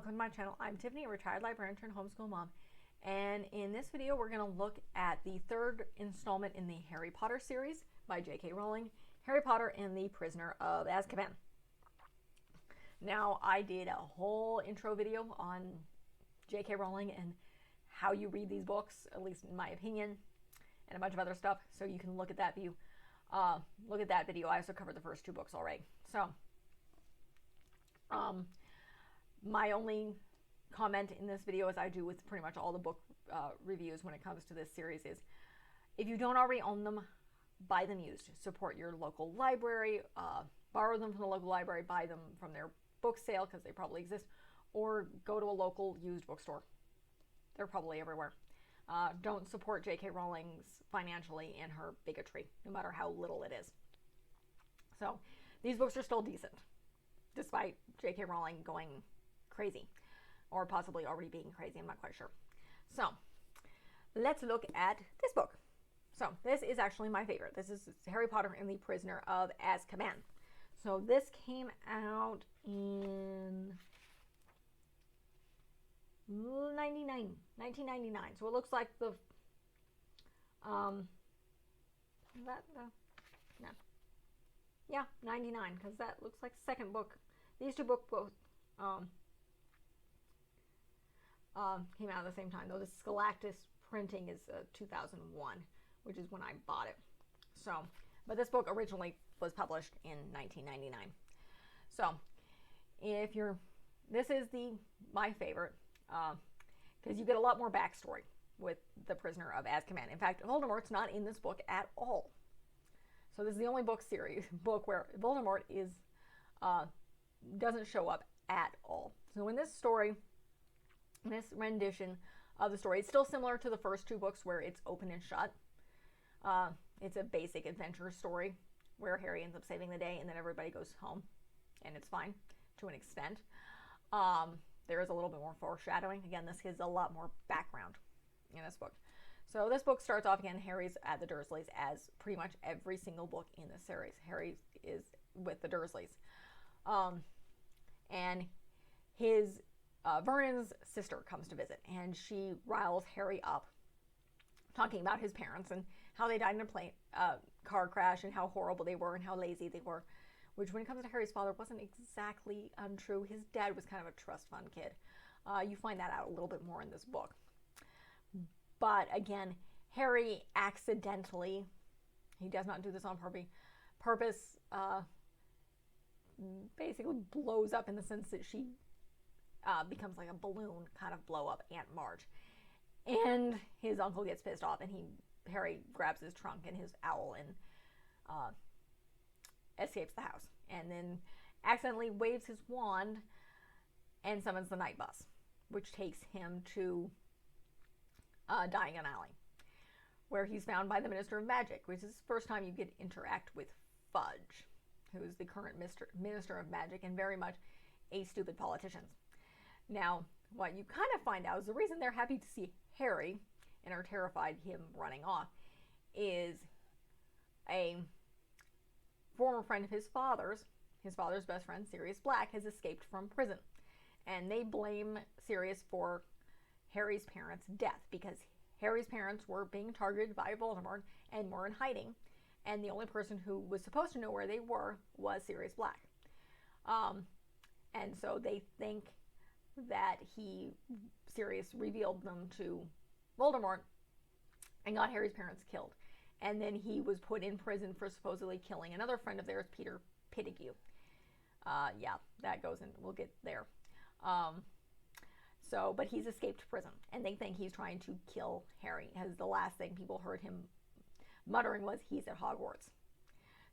welcome to my channel. I'm Tiffany, a retired librarian turned homeschool mom, and in this video we're going to look at the third installment in the Harry Potter series by J.K. Rowling, Harry Potter and the Prisoner of Azkaban. Now, I did a whole intro video on J.K. Rowling and how you read these books, at least in my opinion, and a bunch of other stuff, so you can look at that view. Look at that video. I also covered the first two books already. So, my only comment in this video, as I do with pretty much all the book reviews when it comes to this series, is if you don't already own them, buy them used. Support your local library, borrow them from the local library, buy them from their book sale because they probably exist, or go to a local used bookstore. They're probably everywhere. Don't support J.K. Rowling's financially and her bigotry, no matter how little it is. So these books are still decent, despite J.K. Rowling going crazy, or possibly already being crazy. I'm not quite sure. So let's look at this book. So this is actually my favorite. This is Harry Potter and the Prisoner of Azkaban. So this came out in 1999. So it looks like the yeah, 99, because that looks like second book. These two books both came out at the same time, though the Scholastic printing is 2001, which is when I bought it. So, but this book originally was published in 1999. So, if you're, this is my favorite, because you get a lot more backstory with the Prisoner of Azkaban. In fact, Voldemort's not in this book at all. So this is the only book where Voldemort is doesn't show up at all. So in this story, this rendition of the story, it's still similar to the first two books where it's open and shut. It's a basic adventure story where Harry ends up saving the day and then everybody goes home and it's fine to an extent. There is a little bit more foreshadowing. Again, this gives a lot more background in this book. So this book starts off again, Harry's at the Dursleys, as pretty much every single book in the series. Harry is with the Dursleys. And his Vernon's sister comes to visit, and she riles Harry up, talking about his parents and how they died in a car crash and how horrible they were and how lazy they were, which when it comes to Harry's father wasn't exactly untrue. His dad was kind of a trust fund kid. You find that out a little bit more in this book. But again, Harry accidentally, he does not do this on purpose, basically blows up in the sense that she becomes like a balloon, kind of blow up Aunt Marge. And his uncle gets pissed off, and Harry grabs his trunk and his owl and escapes the house. And then accidentally waves his wand and summons the night bus, which takes him to Diagon Alley, where he's found by the Minister of Magic, which is the first time you get to interact with Fudge, who is the current Minister of Magic and very much a stupid politician. Now, what you kind of find out is the reason they're happy to see Harry and are terrified him running off is a former friend of his father's best friend, Sirius Black, has escaped from prison. And they blame Sirius for Harry's parents' death because Harry's parents were being targeted by Voldemort and were in hiding, and the only person who was supposed to know where they were was Sirius Black. And so they think that Sirius revealed them to Voldemort and got Harry's parents killed. And then he was put in prison for supposedly killing another friend of theirs, Peter Pettigrew. Yeah, that goes in, we'll get there. But he's escaped prison, and they think he's trying to kill Harry, as the last thing people heard him muttering was, he's at Hogwarts.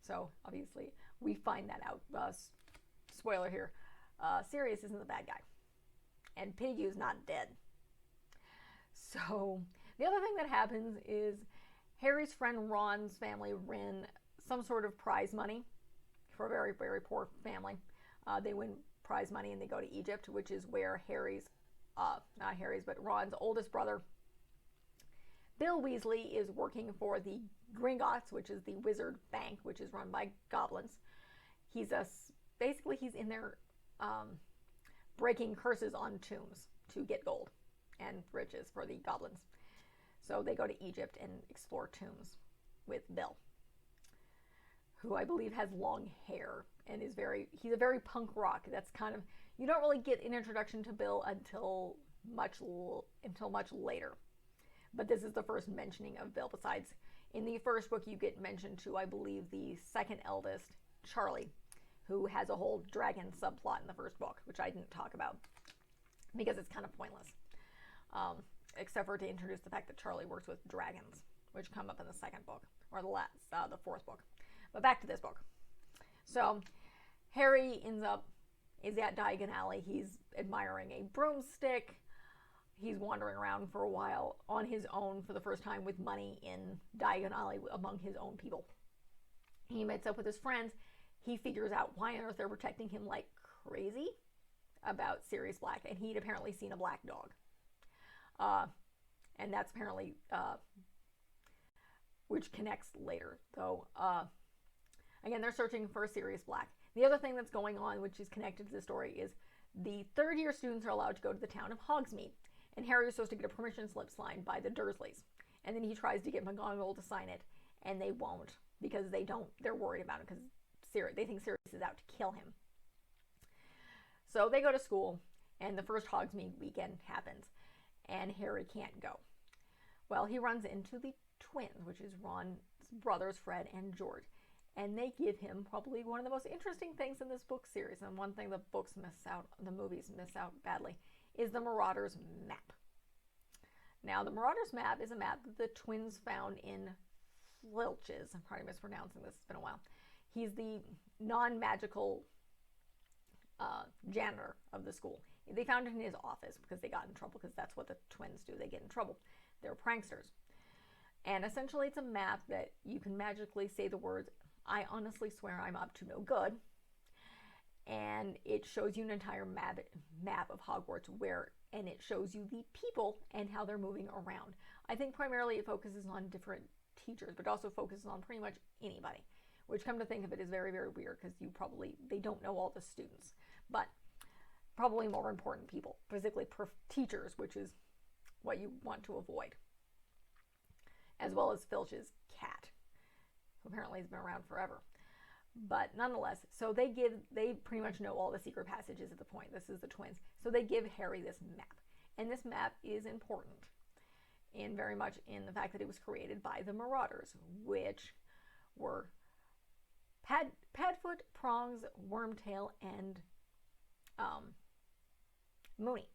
So, obviously, we find that out. Spoiler here, Sirius isn't the bad guy, and Pettigrew's not dead. So, the other thing that happens is Harry's friend Ron's family ran some sort of prize money for a very, very poor family. They win prize money and they go to Egypt, which is where Ron's oldest brother, Bill Weasley, is working for the Gringotts, which is the wizard bank, which is run by goblins. He's in their breaking curses on tombs to get gold and riches for the goblins. So they go to Egypt and explore tombs with Bill, who I believe has long hair and he's a very punk rock. That's kind of, you don't really get an introduction to Bill until much later. But this is the first mentioning of Bill. Besides, in the first book, you get mentioned to, I believe, the second eldest, Charlie, who has a whole dragon subplot in the first book, which I didn't talk about because it's kind of pointless. Except for to introduce the fact that Charlie works with dragons, which come up in the second book, or the fourth book. But back to this book. So Harry is at Diagon Alley. He's admiring a broomstick. He's wandering around for a while on his own for the first time with money in Diagon Alley among his own people. He meets up with his friends. He figures out why on earth they're protecting him like crazy about Sirius Black, and he'd apparently seen a black dog. And that's apparently, which connects later. So, again, they're searching for Sirius Black. The other thing that's going on, which is connected to the story, is the third-year students are allowed to go to the town of Hogsmeade. And Harry is supposed to get a permission slip signed by the Dursleys. And then he tries to get McGonagall to sign it, and they won't, because they're worried about it, because they think Sirius is out to kill him. So they go to school, and the first Hogsmeade weekend happens, and Harry can't go. Well, he runs into the twins, which is Ron's brothers, Fred and George. And they give him probably one of the most interesting things in this book series, and one thing the movies miss out badly, is the Marauders map. Now, the Marauders map is a map that the twins found in Filch's. I'm probably mispronouncing this, it's been a while. He's the non-magical janitor of the school. They found it in his office because they got in trouble, because that's what the twins do. They get in trouble. They're pranksters. And essentially it's a map that you can magically say the words, "I honestly swear I'm up to no good." And it shows you an entire map of Hogwarts and it shows you the people and how they're moving around. I think primarily it focuses on different teachers, but also focuses on pretty much anybody, which, come to think of it, is very, very weird, because they don't know all the students, but probably more important people, particularly teachers, which is what you want to avoid, as well as Filch's cat, who apparently has been around forever. But nonetheless, so they pretty much know all the secret passages at the point. This is the twins. So they give Harry this map. And this map is important very much in the fact that it was created by the Marauders, which were Padfoot, Prongs, Wormtail, and Moony.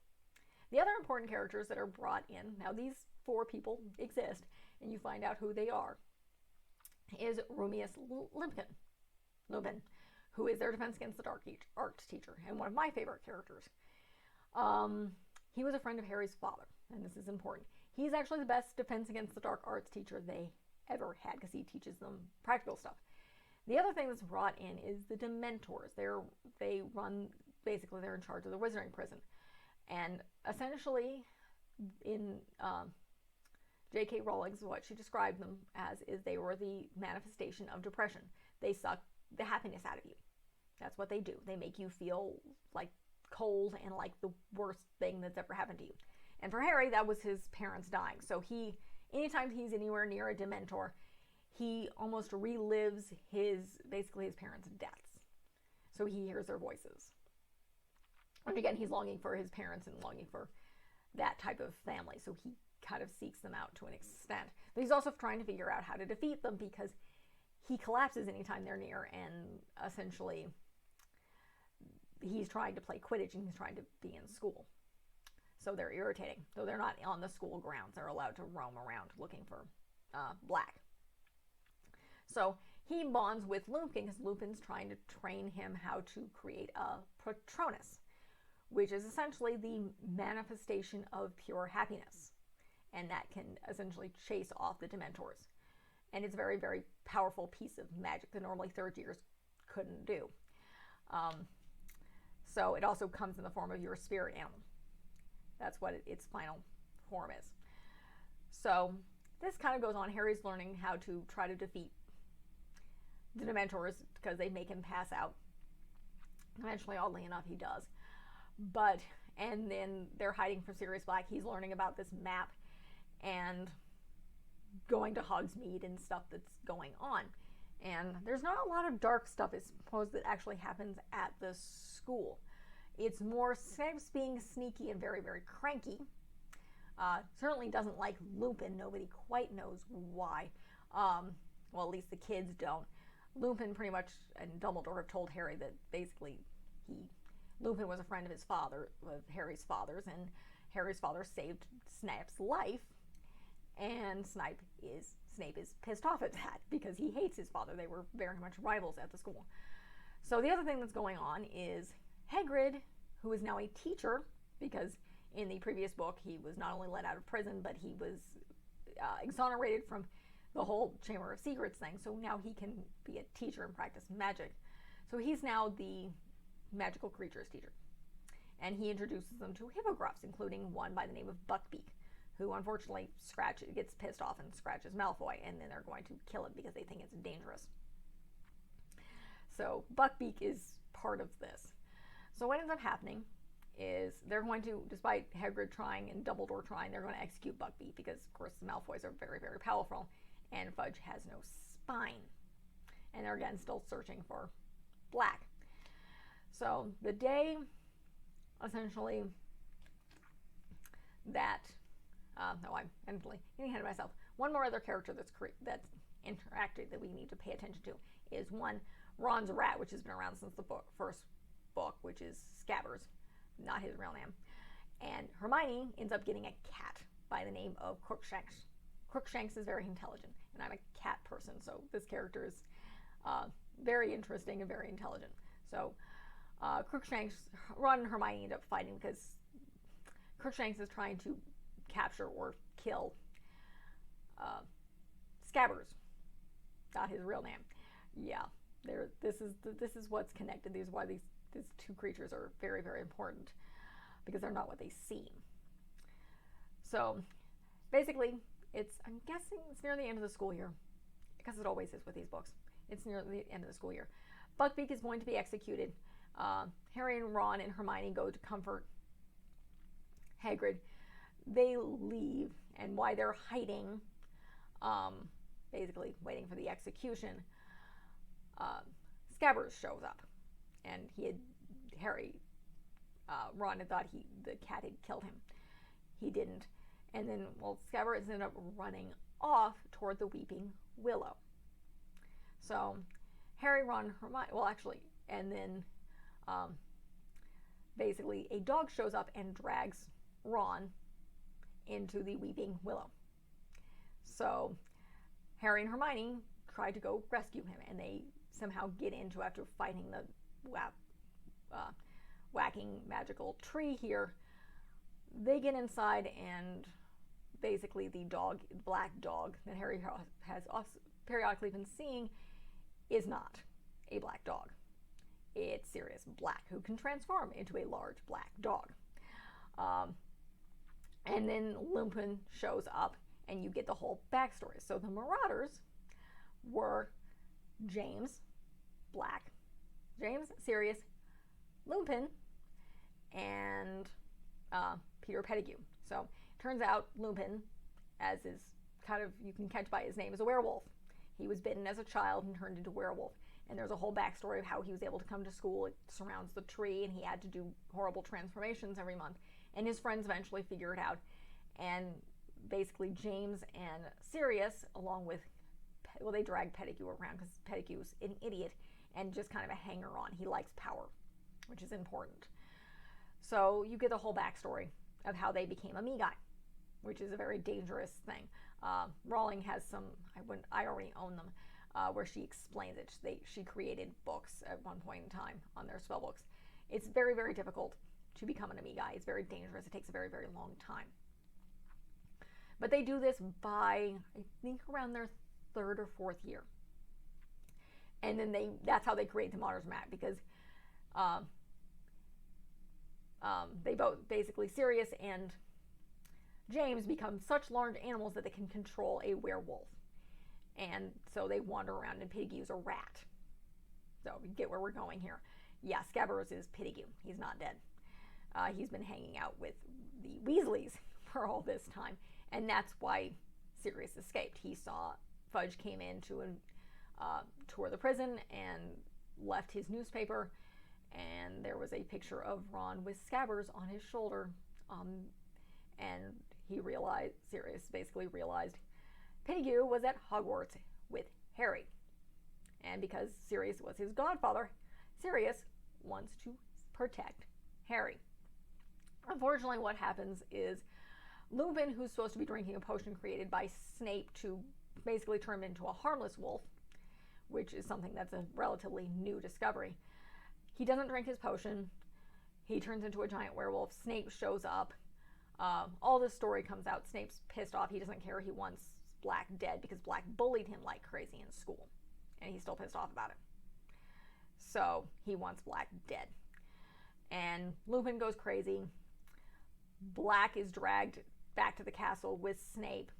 The other important characters that are brought in, now these 4 people exist, and you find out who they are, is Rumius Lupin, who is their Defense Against the Dark art teacher, and one of my favorite characters. He was a friend of Harry's father, and this is important. He's actually the best Defense Against the Dark arts teacher they ever had, because he teaches them practical stuff. The other thing that's brought in is the Dementors. They're in charge of the Wizarding Prison. And essentially, in J.K. Rowling's, what she described them as, is they were the manifestation of depression. They suck the happiness out of you. That's what they do. They make you feel like cold and like the worst thing that's ever happened to you. And for Harry, that was his parents dying. So anytime he's anywhere near a Dementor, he almost relives his parents' deaths. So he hears their voices. And again, he's longing for his parents and longing for that type of family. So he kind of seeks them out to an extent. But he's also trying to figure out how to defeat them, because he collapses anytime they're near, and essentially he's trying to play Quidditch and he's trying to be in school. So they're irritating. Though they're not on the school grounds. They're allowed to roam around looking for Black. So he bonds with Lupin, because Lupin's trying to train him how to create a Patronus, which is essentially the manifestation of pure happiness. And that can essentially chase off the Dementors. And it's a very, very powerful piece of magic that normally third years couldn't do. So it also comes in the form of your spirit animal. That's what its final form is. So this kind of goes on. Harry's learning how to try to defeat the Dementors, because they make him pass out. Eventually, oddly enough, he does. And then they're hiding from Sirius Black. He's learning about this map and going to Hogsmeade and stuff that's going on. And there's not a lot of dark stuff, I suppose, that actually happens at the school. It's more Snape's being sneaky and very, very cranky. Certainly doesn't like Lupin. Nobody quite knows why. Well, at least the kids don't. Lupin pretty much, and Dumbledore have told Harry that basically Lupin was a friend of his father, of Harry's father's, and Harry's father saved Snape's life, and Snape is pissed off at that because he hates his father. They were very much rivals at the school. So the other thing that's going on is Hagrid, who is now a teacher, because in the previous book he was not only let out of prison, but he was exonerated from the whole Chamber of Secrets thing, so now he can be a teacher and practice magic. So he's now the magical creatures teacher. And he introduces them to hippogriffs, including one by the name of Buckbeak, who unfortunately gets pissed off and scratches Malfoy, and then they're going to kill him because they think it's dangerous. So Buckbeak is part of this. So what ends up happening is they're going to, despite Hagrid trying and Dumbledore trying, they're going to execute Buckbeak because, of course, the Malfoys are very, very powerful, and Fudge has no spine. And they're, again, still searching for Black. So the day, essentially, that, no, I'm mentally getting ahead of myself. One more other character that's interacted that we need to pay attention to is one, Ron's rat, which has been around since the first book, which is Scabbers, not his real name. And Hermione ends up getting a cat by the name of Crookshanks. Crookshanks is very intelligent, and I'm a cat person, so this character is very interesting and very intelligent. So Crookshanks, Ron and Hermione end up fighting because Crookshanks is trying to capture or kill Scabbers, not his real name. Yeah, this is what's connected. These is why these two creatures are very, very important, because they're not what they seem. So basically, I'm guessing it's near the end of the school year, because it always is with these books. It's near the end of the school year. Buckbeak is going to be executed. Harry and Ron and Hermione go to comfort Hagrid. They leave, and while they're hiding, basically waiting for the execution, Scabbers shows up, and Ron had thought the cat had killed him. He didn't. And then, Scabbers ended up running off toward the Weeping Willow. So, Harry, Ron, Hermione, and then, basically, a dog shows up and drags Ron into the Weeping Willow. So, Harry and Hermione try to go rescue him, and they somehow get into, after fighting the whacking magical tree here, they get inside, and basically the black dog that Harry has periodically been seeing is not a black dog. It's Sirius Black, who can transform into a large black dog. And then Lupin shows up, and you get the whole backstory. So the Marauders were James, Sirius, Lupin, and Peter Pettigrew. So it turns out Lupin, as is kind of, you can catch by his name, is a werewolf. He was bitten as a child and turned into a werewolf. And there's a whole backstory of how he was able to come to school. It surrounds the tree, and he had to do horrible transformations every month. And his friends eventually figure it out. And basically James and Sirius, along with, they drag Pettigrew around because Pettigrew's an idiot and just kind of a hanger-on. He likes power, which is important. So you get the whole backstory of how they became Amigai, which is a very dangerous thing. Rowling has some, I already own them, where she explains it. She created books at one point in time on their spell books. It's very, very difficult to become an Amigai. It's very dangerous. It takes a very, very long time. But they do this by, I think, around their 3rd or 4th year. And then that's how they create the Marauders map, because they both, basically Sirius and James, become such large animals that they can control a werewolf. And so they wander around, and Pettigrew's a rat. So you get where we're going here. Yeah, Scabbers is Pettigrew. He's not dead. he's been hanging out with the Weasleys for all this time, and that's why Sirius escaped. He saw Fudge came in to tour the prison and left his newspaper, and there was a picture of Ron with scabbers on his shoulder, and Sirius basically realized Pettigrew was at Hogwarts with Harry. And because Sirius was his godfather, Sirius wants to protect Harry. Unfortunately, what happens is Lupin, who's supposed to be drinking a potion created by Snape to basically turn him into a harmless wolf, which is something that's a relatively new discovery, he doesn't drink his potion. He turns into a giant werewolf. Snape shows up. All this story comes out. Snape's pissed off. He doesn't care. He wants Black dead because Black bullied him like crazy in school. And he's still pissed off about it. So he wants Black dead. And Lupin goes crazy. Black is dragged back to the castle with Snape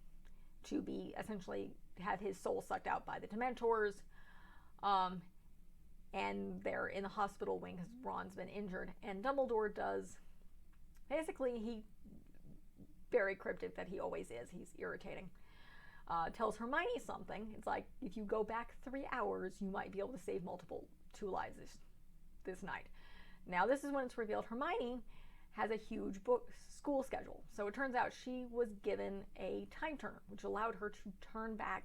to be essentially have his soul sucked out by the Dementors. And they're in the hospital wing because Ron's been injured. And Dumbledore does, basically, he, very cryptic that he always is, he's irritating, tells Hermione something. It's like, if you go back 3 hours, you might be able to save two lives this night. Now, this is when it's revealed Hermione has a huge school schedule. So it turns out she was given a time turner, which allowed her to turn back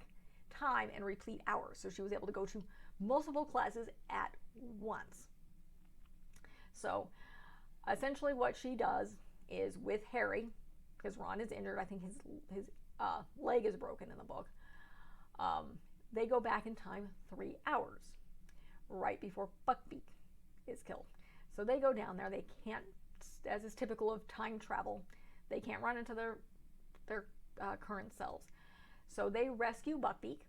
time and replete hours. So she was able to go to multiple classes at once. So essentially what she does is with Harry, because Ron is injured, I think his leg is broken in the book, they go back in time 3 hours, right before Buckbeak is killed. So they go down there. They can't, as is typical of time travel, they can't run into their current selves. So they rescue Buckbeak,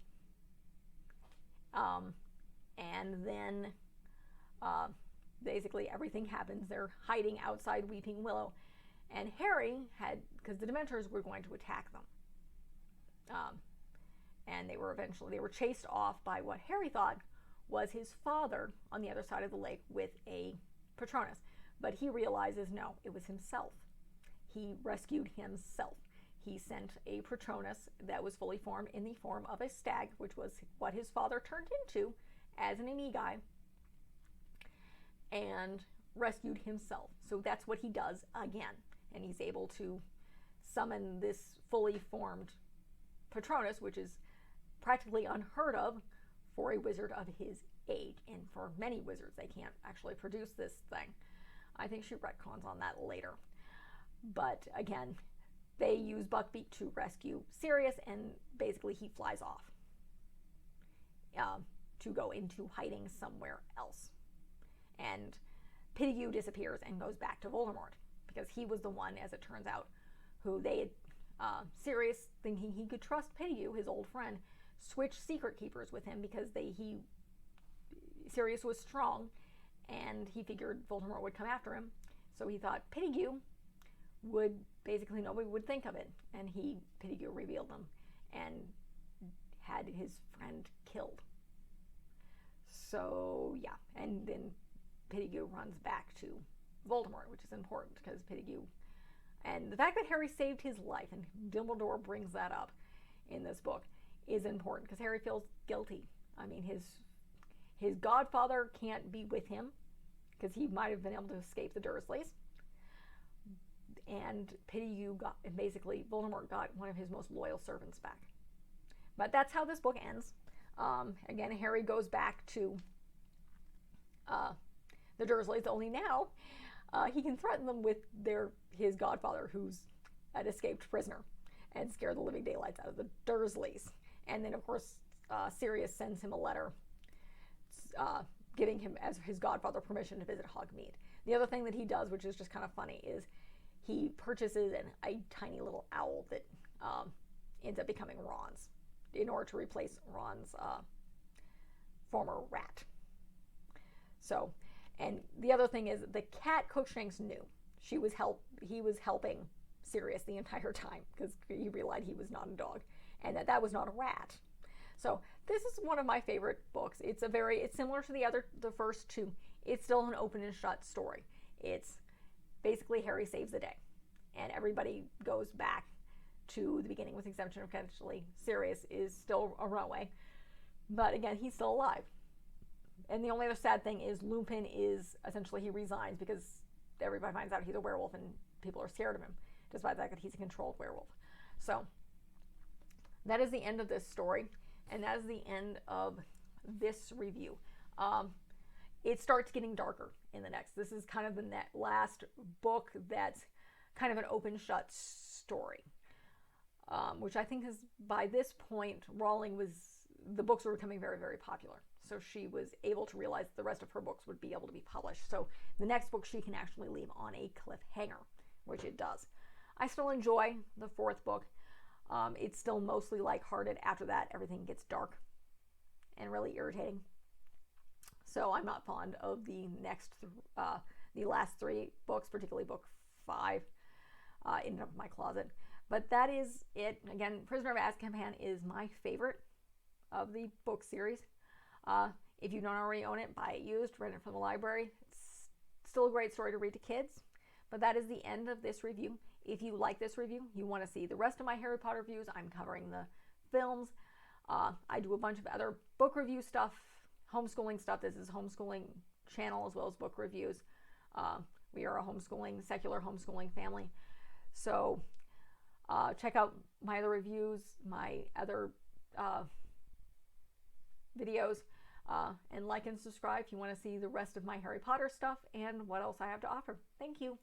and then basically everything happens. They're hiding outside Weeping Willow, and Harry because the Dementors were going to attack them, and they were chased off by what Harry thought was his father on the other side of the lake with a Patronus. But he realizes, no, it was himself. He rescued himself. He sent a Patronus that was fully formed in the form of a stag, which was what his father turned into as an Amigai, and rescued himself. So that's what he does again. And he's able to summon this fully formed Patronus, which is practically unheard of for a wizard of his age. And for many wizards, they can't actually produce this thing. I think she retcons on that later. But again, they use Buckbeak to rescue Sirius, and basically he flies off to go into hiding somewhere else. And Pettigrew disappears and goes back to Voldemort, because he was the one, as it turns out, who they had, Sirius, thinking he could trust Pettigrew, his old friend, switched secret keepers with him because Sirius was strong, and he figured Voldemort would come after him. So he thought Pettigrew would, basically nobody would think of it, and Pettigrew revealed them and had his friend killed. So yeah, and then Pettigrew runs back to Voldemort, which is important because Pettigrew, and the fact that Harry saved his life, and Dumbledore brings that up in this book, is important because Harry feels guilty. I mean, his godfather can't be with him because he might have been able to escape the Dursleys, and basically Voldemort got one of his most loyal servants back. But that's how this book ends. Again, Harry goes back to the Dursleys, only now he can threaten them with his godfather, who's an escaped prisoner, and scare the living daylights out of the Dursleys. And then, of course, Sirius sends him a letter giving him, as his godfather, permission to visit Hogsmeade. The other thing that he does, which is just kind of funny, is he purchases a tiny little owl that ends up becoming Ron's, in order to replace Ron's former rat. So, and the other thing is, the cat Crookshanks knew. He was helping Sirius the entire time because he realized he was not a dog, and that was not a rat. So this is one of my favorite books. It's similar to the first two. It's still an open and shut story. It's basically Harry saves the day, and everybody goes back to the beginning, with the exception of potentially Sirius is still a runaway. But again, he's still alive. And the only other sad thing is Lupin is essentially, he resigns because everybody finds out he's a werewolf and people are scared of him, despite the fact that he's a controlled werewolf. So that is the end of this story, and that is the end of this review. It starts getting darker in the next. This is kind of the last book that's kind of an open shut story, which I think is, by this point, the books were becoming very, very popular. So she was able to realize that the rest of her books would be able to be published. So the next book she can actually leave on a cliffhanger, which it does. I still enjoy the fourth book. It's still mostly lighthearted. After that, everything gets dark and really irritating. So I'm not fond of the last three books, particularly book 5, in my closet. But that is it. Again, Prisoner of Azkaban is my favorite of the book series. If you don't already own it, buy it used, rent it from the library. It's still a great story to read to kids. But that is the end of this review. If you like this review, you want to see the rest of my Harry Potter reviews, I'm covering the films. I do a bunch of other book review stuff, homeschooling stuff. This is a homeschooling channel as well as book reviews. We are a secular homeschooling family. So check out my other reviews, my other videos, and like and subscribe if you want to see the rest of my Harry Potter stuff and what else I have to offer. Thank you.